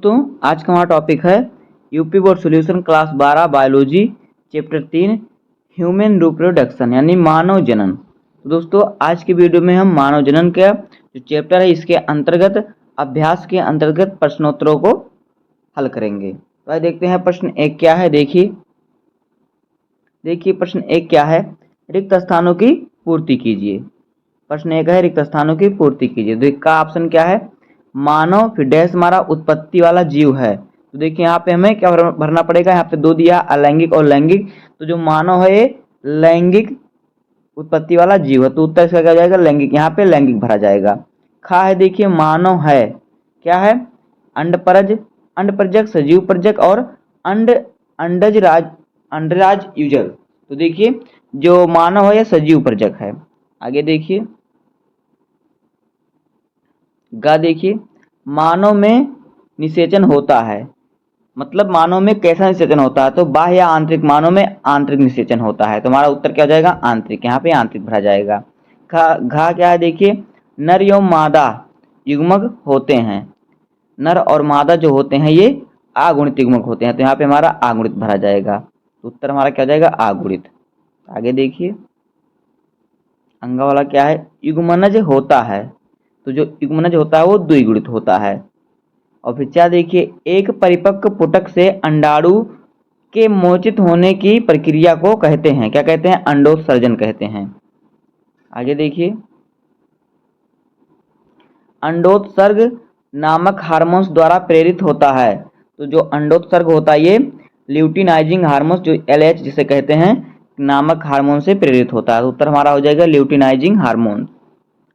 तो आज का हमारा टॉपिक है UP board solution class 12 biology chapter 3 human reproduction यानी मानव जनन। तो दोस्तों आज की वीडियो में हम मानव जनन का जो चैप्टर है इसके अंतर्गत अभ्यास के अंतर्गत प्रश्नोत्तरों को हल करेंगे। तो आइए देखते हैं प्रश्न एक क्या है। देखिए प्रश्न एक क्या है, रिक्त स्थानों की पूर्ति कीजिए। प्रश्न एक है रिक्त स्थानों की पूर्ति कीजिए। तो इसका ऑप्शन क्या है, मानव फिर डैश हमारा उत्पत्ति वाला जीव है। तो देखिए यहाँ पे हमें क्या भरना पड़ेगा, यहाँ पे दो दिया अलैंगिक और लैंगिक। तो जो मानव है ये लैंगिक उत्पत्ति वाला जीव है, तो उत्तर इसका क्या हो जाएगा लैंगिक, यहाँ पे लैंगिक भरा जाएगा। खा है देखिए मानव है क्या है, अंडपरज अंडपरजक सजीव परजक और अंड अंडराज यूजल। तो देखिए जो मानव है यह सजीव परजक है। आगे देखिए गा, देखिए मानव में निषेचन होता है, मतलब मानव में कैसा निषेचन होता है, तो बाह्य या आंतरिक, मानव में आंतरिक निषेचन होता है। तो हमारा उत्तर क्या हो जाएगा आंतरिक, यहाँ पे आंतरिक भरा जाएगा। घा क्या है, देखिए नर एवं मादा युग्मक होते हैं, नर और मादा जो होते हैं ये अगुणित युग्मक होते हैं, तो यहाँ पे हमारा अगुणित भरा जाएगा। तो उत्तर हमारा क्या हो जाएगा अगुणित। आगे देखिए अंगा वाला क्या है, युग्मनज होता है, तो जो युग्मनज होता है वो द्विगुणित होता है। और फिर क्या देखिए एक परिपक्व पुटक से अंडाणु के मोचित होने की प्रक्रिया को कहते हैं, क्या कहते हैं, अंडोत्सर्जन कहते हैं। आगे देखिए अंडोत्सर्ग नामक हार्मोन्स द्वारा प्रेरित होता है। तो जो अंडोत्सर्ग होता है ये ल्यूटिनाइजिंग हार्मोन्स जो LH जिसे कहते हैं नामक हार्मोन से प्रेरित होता है। तो उत्तर हमारा हो जाएगा ल्यूटिनाइजिंग हार्मोन।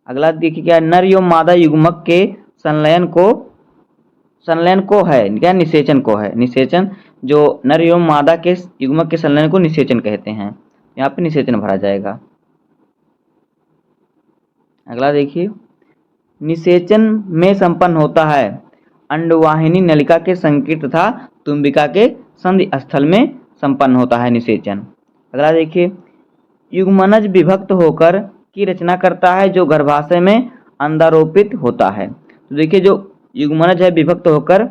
अगला देखिए क्या, नर एवं मादा युग्मक के संलयन को है क्या, निषेचन को है। निषेचन जो नर एवं मादा के युग्मक के संलयन को निषेचन कहते हैं, यहाँ पे निषेचन भरा जाएगा। अगला देखिए निषेचन में संपन्न होता है अंडवाहिनी नलिका के संकीर्ण तथा तुम्बिका के संधि स्थल में संपन्न होता है निषेचन। अगला देखिए युग्मनज विभक्त होकर की रचना करता है जो गर्भाशय में अंडारोपित होता है। तो देखिए जो युग्मनज है विभक्त होकर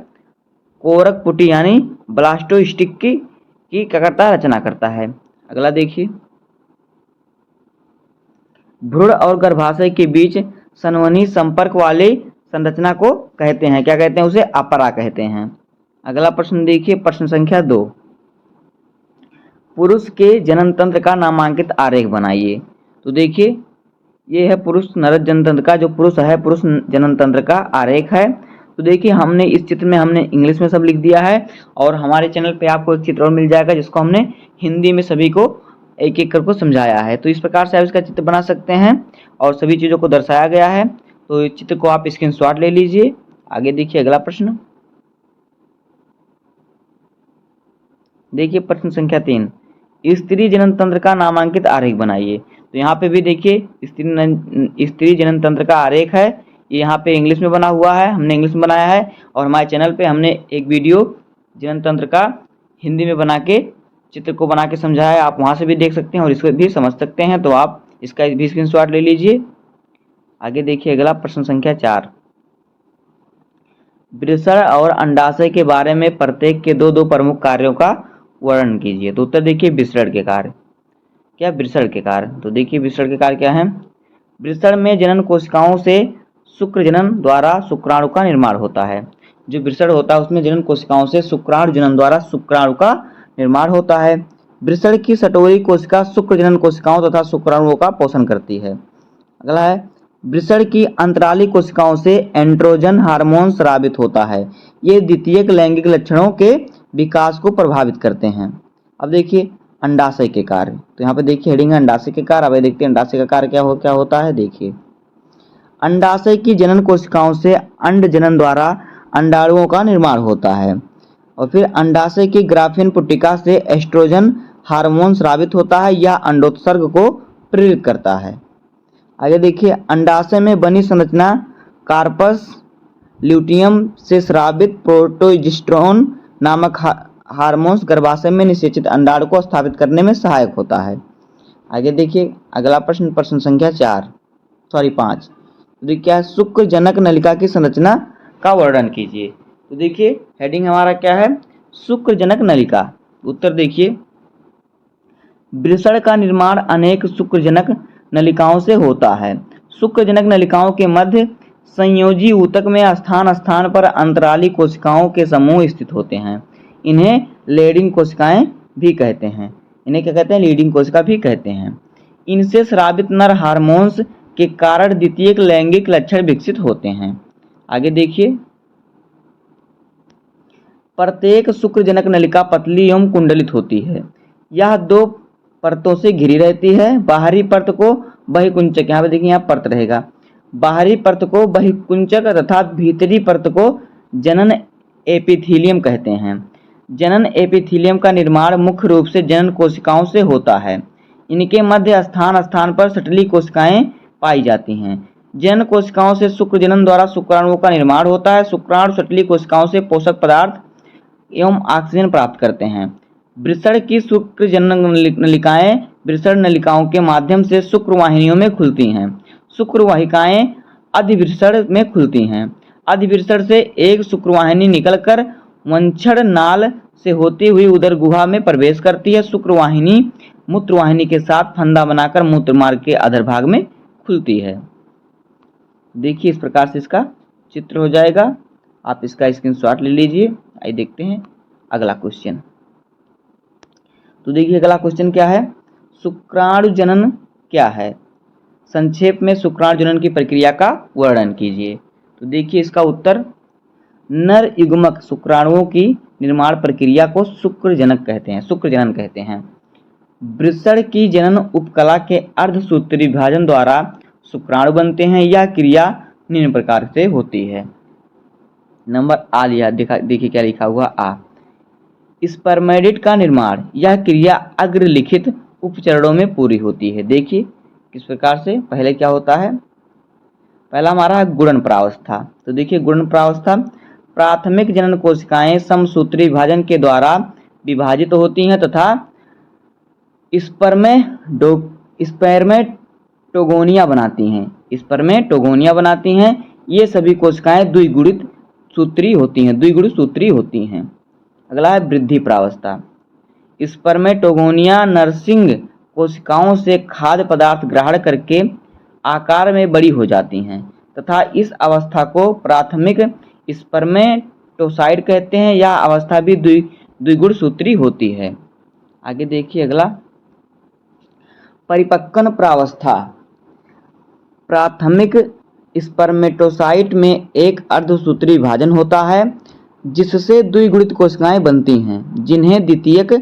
कोरक पुटी यानी ब्लास्टोस्टिक की क्या करता है, रचना करता है। अगला देखिए भ्रूण और गर्भाशय के बीच संवहनी संपर्क वाली संरचना को कहते हैं, क्या कहते हैं, उसे अपरा कहते हैं। अगला प्रश्न देखिए प्रश्न संख्या 2, पुरुष के जनन तंत्र का नामांकित आरेख बनाइए। तो देखिए ये है पुरुष नरज जनन तंत्र का, जो पुरुष है पुरुष जनन तंत्र का आरेख है। तो देखिए हमने इस चित्र में हमने इंग्लिश में सब लिख दिया है, और हमारे चैनल पे आपको एक चित्र और मिल जाएगा जिसको हमने हिंदी में सभी को एक एक करके समझाया है। तो इस प्रकार से आप इसका चित्र बना सकते हैं और सभी चीज़ों को दर्शाया गया है। तो इस चित्र को आप स्क्रीनशॉट ले लीजिए। आगे देखिए अगला प्रश्न, देखिए प्रश्न संख्या 3, स्त्री जनन तंत्र का नामांकित आरेख बनाइए। तो यहाँ पे भी देखिए स्त्री जनन तंत्र का आरेख है, ये यहाँ पे इंग्लिश में बना हुआ है, हमने इंग्लिश में बनाया है, और हमारे चैनल पे हमने एक वीडियो जनन तंत्र का हिंदी में बना के चित्र को बना के समझाया है, आप वहाँ से भी देख सकते हैं और इसको भी समझ सकते हैं। तो आप इसका भी स्क्रीनशॉट ले लीजिए। आगे देखिए अगला प्रश्न संख्या 4, वृषण और अंडाशय के बारे में प्रत्येक के दो प्रमुख कार्यों का वर्णन कीजिए। तो उत्तर देखिए वृषण के कार्य, क्या वृषण के कार्य। तो देखिए वृषण के कार्य क्या है, वृषण में जनन कोशिकाओं से शुक्र जनन द्वारा शुक्राणु का निर्माण होता है। जो वृषण होता है उसमें जनन कोशिकाओं से शुक्राणु जनन द्वारा शुक्राणु का निर्माण होता है। वृषण की सटोरी कोशिका शुक्र जनन कोशिकाओं तथा शुक्राणुओं का पोषण करती है। अगला है वृषण की अंतराली कोशिकाओं से एंड्रोजन हार्मोन स्रावित होता है, ये द्वितीयक लैंगिक लक्षणों के विकास को प्रभावित करते हैं। अब देखिए अंडाशय के कार्य, तो यहाँ पे देखिए हेडिंग है अंडाशय के कार्य। अब देखते हैं अंडाशय का कार्य क्या होता है। देखिए अंडाशय की जनन कोशिकाओं से अंड जनन द्वारा अंडाणुओं का निर्माण होता है, और फिर अंडाशय की ग्राफिन पुटिका से एस्ट्रोजन हार्मोन स्रावित होता है, यह अंडोत्सर्ग को प्रेरित करता है। आगे देखिए अंडाशय में बनी संरचना कार्पस ल्यूटियम से स्रावित प्रोटोजिस्ट्रोन नामक हार्मोन्स गर्भाशय में निषेचित अंडाणु को स्थापित करने में सहायक होता है। आगे देखिए अगला प्रश्न प्रश्न संख्या 5, क्या शुक्र जनक नलिका की संरचना का वर्णन कीजिए। तो देखिए हेडिंग हमारा क्या है, शुक्रजनक नलिका। उत्तर देखिए, वृषण का निर्माण अनेक शुक्रजनक नलिकाओं से होता है। शुक्रजनक नलिकाओं के मध्य संयोजी ऊतक में स्थान स्थान पर अंतराली कोशिकाओं के समूह स्थित होते हैं। इन्हें लीडिंग कोशिकाएं भी कहते हैं। इन्हें क्या कहते हैं, लीडिंग कोशिका भी कहते हैं। इनसे स्रावित नर हार्मोन्स के कारण द्वितीयक लैंगिक लक्षण विकसित होते हैं। आगे देखिए, प्रत्येक शुक्रजनक नलिका पतली एवं कुंडलित होती है। यह दो परतों से घिरी रहती है। बाहरी परत को बहिकुंचक, यहाँ पे देखिए यहाँ परत रहेगा, बाहरी परत को बहिकुंचक तथा भीतरी परत को जनन एपिथीलियम कहते हैं। जनन एपिथीलियम का निर्माण मुख्य रूप से जनन कोशिकाओं से होता है। इनके मध्य स्थान स्थान पर सटली कोशिकाएं पाई जाती हैं। जनन कोशिकाओं से शुक्रजनन द्वारा शुक्राणुओं का निर्माण होता है। शुक्राणु सटली कोशिकाओं से पोषक पदार्थ एवं ऑक्सीजन प्राप्त करते हैं। वृषण की शुक्रजनन नलिकाएं वृषण नलिकाओं के माध्यम से शुक्रवाहिनियों में खुलती हैं। शुक्रवाहिकाएं अधिवृषण में खुलती हैं। अधिवृषण से एक शुक्रवाहिनी निकलकर वंक्षण नाल से होती हुई उदर गुहा में प्रवेश करती है। शुक्रवाहिनी मूत्रवाहिनी के साथ फंदा बनाकर मूत्र मार्ग के अधर भाग में खुलती है। देखिए इस प्रकार से इसका चित्र हो जाएगा, आप इसका स्क्रीनशॉट ले लीजिए। आइए देखते हैं अगला क्वेश्चन। तो देखिए अगला क्वेश्चन क्या है, शुक्राणु जनन क्या है। संक्षेप में शुक्राणु जनन की प्रक्रिया का वर्णन कीजिए। तो देखिए इसका उत्तर, नर युग्मक शुक्राणुओं की निर्माण प्रक्रिया को शुक्रजनक कहते हैं, शुक्रजनन कहते हैं। वृषण की जनन उपकला के अर्धसूत्री विभाजन द्वारा शुक्राणु बनते हैं। यह क्रिया निम्न प्रकार से होती है। नंबर आ लिया, देखिए क्या लिखा हुआ आ। स्पर्मेटिड का निर्माण, यह क्रिया अग्रलिखित उपचरणों में पूरी होती है। देखिए किस प्रकार से, पहले क्या होता है, पहला हमारा है गुणन प्रावस्था। तो देखिए गुणन प्रावस्था, प्राथमिक जनन कोशिकाएं समसूत्री विभाजन के द्वारा विभाजित होती हैं तथा स्पर्मेटोगोनिया बनाती हैं। स्पर्मेटोगोनिया बनाती हैं। ये सभी कोशिकाएं द्विगुणित सूत्री होती हैं। अगला है वृद्धि प्रावस्था। स्पर्मेटोगोनिया नर्सिंग कोशिकाओं से खाद्य पदार्थ ग्रहण करके आकार में बड़ी हो जाती हैं तथा इस अवस्था को प्राथमिक स्पर्मेटोसाइड कहते हैं। यह अवस्था भी द्विगुण सूत्री होती है। आगे देखिए अगला, परिपक्वन प्रावस्था। प्राथमिक स्पर्मेटोसाइट में एक अर्धसूत्री विभाजन होता है जिससे द्विगुणित कोशिकाएं बनती हैं, जिन्हें द्वितीयक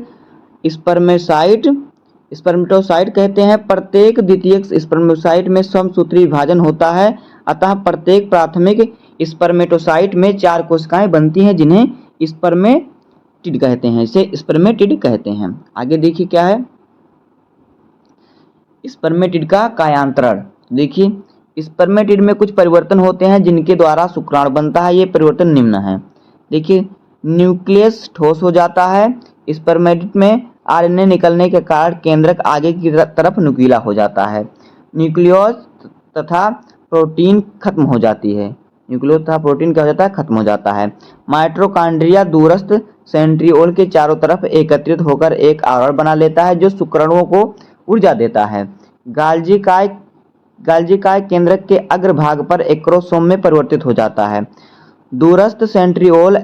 स्पर्मेटोसाइट कहते हैं। प्रत्येक द्वितीयक स्पर्मेटोसाइट में समसूत्री विभाजन होता है, अतः प्रत्येक प्राथमिक स्पर्मेटोसाइट में 4 कोशिकाएं बनती हैं, जिन्हें स्पर्मेटिड कहते हैं, इसे स्पर्मेटिड कहते हैं। आगे देखिए क्या है, स्पर्मेटिड का कायांतरण। देखिए स्पर्मेटिड में कुछ परिवर्तन होते हैं जिनके द्वारा शुक्राणु बनता है। ये परिवर्तन निम्न है। देखिए न्यूक्लियस ठोस हो जाता है। स्पर्मेटिड में आरएनए निकलने के कारण केंद्रक आगे की तरफ नुकीला हो जाता है। न्यूक्लियस तथा प्रोटीन खत्म हो जाती है। न्यूक्लियस तथा प्रोटीन क्या हो जाता है, खत्म हो जाता है। माइटोकॉन्ड्रिया दूरस्थ सेंट्रियोल के चारों तरफ एकत्रित होकर एक आवरण बना लेता है जो शुक्राणुओं को ऊर्जा देता है। गाल्जिकाय केंद्रक के अग्रभाग पर एक्रोसोम में परिवर्तित हो जाता है। दूरस्थ सेंट्रियोल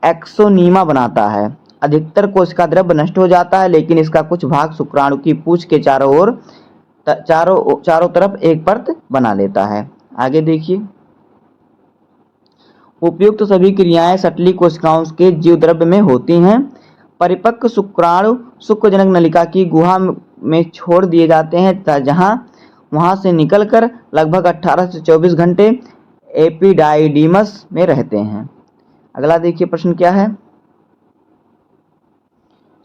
एक्सोनीमा बनाता है। अधिकतर कोशिका द्रव्य नष्ट हो जाता है, लेकिन इसका कुछ भाग शुक्राणु की पूंछ के चारों तरफ एक परत बना लेता है। आगे देखिए, उपयुक्त सभी क्रियाएं सटली कोशिकाओं के जीव द्रव्य में होती हैं। परिपक्व शुक्राणु शुक्रजनक नलिका की गुहा में छोड़ दिए जाते हैं, वहां से निकलकर लगभग 18 से 24 घंटे एपिडाइडिमस में रहते हैं। अगला देखिए प्रश्न क्या है,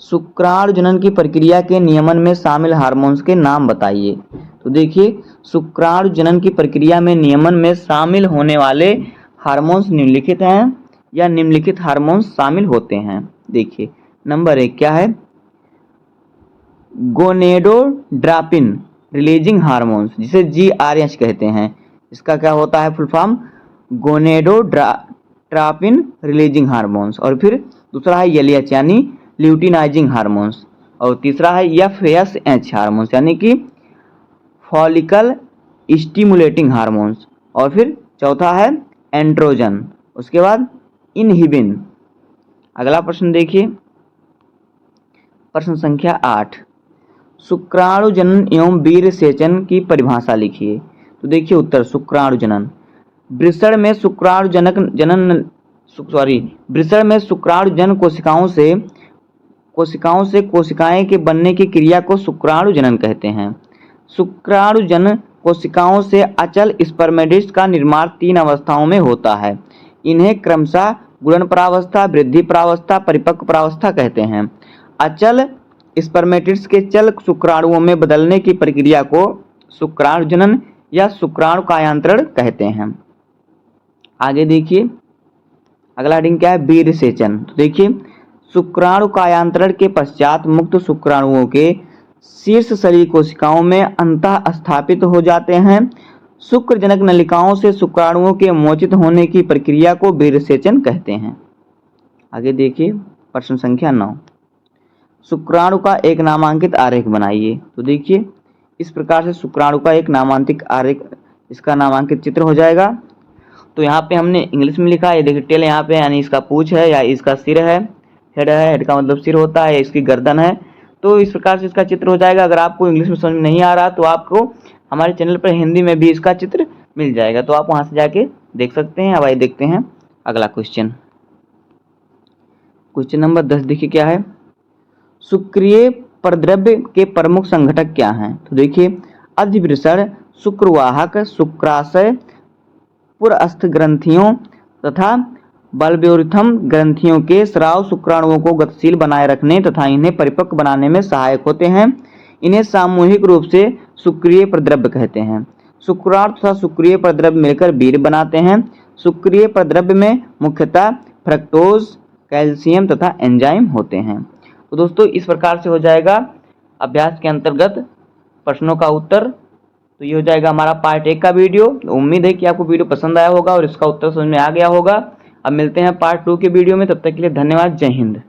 शुक्राणु जनन की प्रक्रिया के नियमन में शामिल हार्मोन्स के नाम बताइए। तो देखिए शुक्राणु जनन की प्रक्रिया में नियमन में शामिल होने वाले हार्मोन्स निम्नलिखित हैं या निम्नलिखित हार्मोन्स शामिल होते हैं। देखिए नंबर 1 क्या है, गोनेडोट्रोपिन रिलीजिंग हार्मोन्स, जिसे GRH कहते हैं। इसका क्या होता है फुल फॉर्म, ट्रापिन रिलीजिंग हार्मोन्स, और फिर दूसरा है एलएच यानी ल्यूटिनाइजिंग हार्मोन्स, और तीसरा है एफएसएच हार्मोन्स यानी कि फॉलिकल स्टिमुलेटिंग हार्मोन्स, और फिर चौथा है एंड्रोजन, उसके बाद इनहिबिन। अगला प्रश्न देखिए, प्रश्न संख्या 8, शुक्राणु जनन एवं वीर्य सेचन की परिभाषा लिखिए। तो देखिए उत्तर, शुक्राणु जनन, वृषण में शुक्राणु जन कोशिकाओं से कोशिकाएं के बनने की क्रिया को शुक्राणु जनन कहते हैं। शुक्राणु जन कोशिकाओं से अचल स्पर्मेटिड्स का निर्माण 3 अवस्थाओं में होता है। इन्हें क्रमशः गुणन प्रावस्था, वृद्धि प्रावस्था, परिपक्व प्रावस्था कहते हैं। अचल स्पर्मेटिड्स के चल शुक्राणुओं में बदलने की प्रक्रिया को शुक्राणु जनन या शुक्राणु कायांतरण कहते हैं। आगे देखिए, अगला हेडिंग क्या है, वीर्य सेचन। तो देखिए, शुक्राणु कायांतरण के पश्चात मुक्त शुक्राणुओं के शीर्ष शरीर कोशिकाओं में अंतः स्थापित हो जाते हैं। शुक्रजनक नलिकाओं से शुक्राणुओं के मोचित होने की प्रक्रिया को वीर्य सेचन कहते हैं। आगे देखिए, प्रश्न संख्या 9, शुक्राणु का एक नामांकित आरेख बनाइए। तो देखिए, इस प्रकार से शुक्राणु का एक नामांकित आरेख, इसका नामांकित चित्र हो जाएगा। तो यहाँ पे हमने इंग्लिश में लिखा है, देखिए टेल यहाँ पे यानी इसका पूंछ है या इसका सिर है, हेड है, हेड का मतलब सिर होता है, इसकी गर्दन है। तो इस प्रकार से इसका चित्र हो जाएगा। अगर आपको इंग्लिश में समझ में नहीं आ रहा तो आपको हमारे चैनल पर हिंदी में भी इसका चित्र मिल जाएगा, तो आप वहाँ से जाके देख सकते हैं। अब आइए देखते हैं अगला क्वेश्चन। क्वेश्चन नंबर 10 देखिए क्या है, शुक्रिय परद्रव्य के प्रमुख संघटक क्या हैं। तो देखिए, अधिवृषण, शुक्रवाहक, शुक्राशय, पुरस्थ ग्रंथियों तथा बल्ब्योरिथम ग्रंथियों के स्राव शुक्राणुओं को गतिशील बनाए रखने तथा इन्हें परिपक्व बनाने में सहायक होते हैं। इन्हें सामूहिक रूप से शुक्रिय प्रद्रव्य कहते हैं। शुक्राणु तथा शुक्रिय प्रद्रव्य मिलकर वीर्य बनाते हैं। शुक्रिय प्रद्रव्य में मुख्यतः फ्रक्टोज, कैल्शियम तथा एंजाइम होते हैं। तो दोस्तों, इस प्रकार से हो जाएगा अभ्यास के अंतर्गत प्रश्नों का उत्तर। तो ये हो जाएगा हमारा पार्ट 1 का वीडियो। उम्मीद है कि आपको वीडियो पसंद आया होगा और इसका उत्तर समझ में आ गया होगा। अब मिलते हैं पार्ट 2 के वीडियो में, तब तक के लिए धन्यवाद। जय हिंद।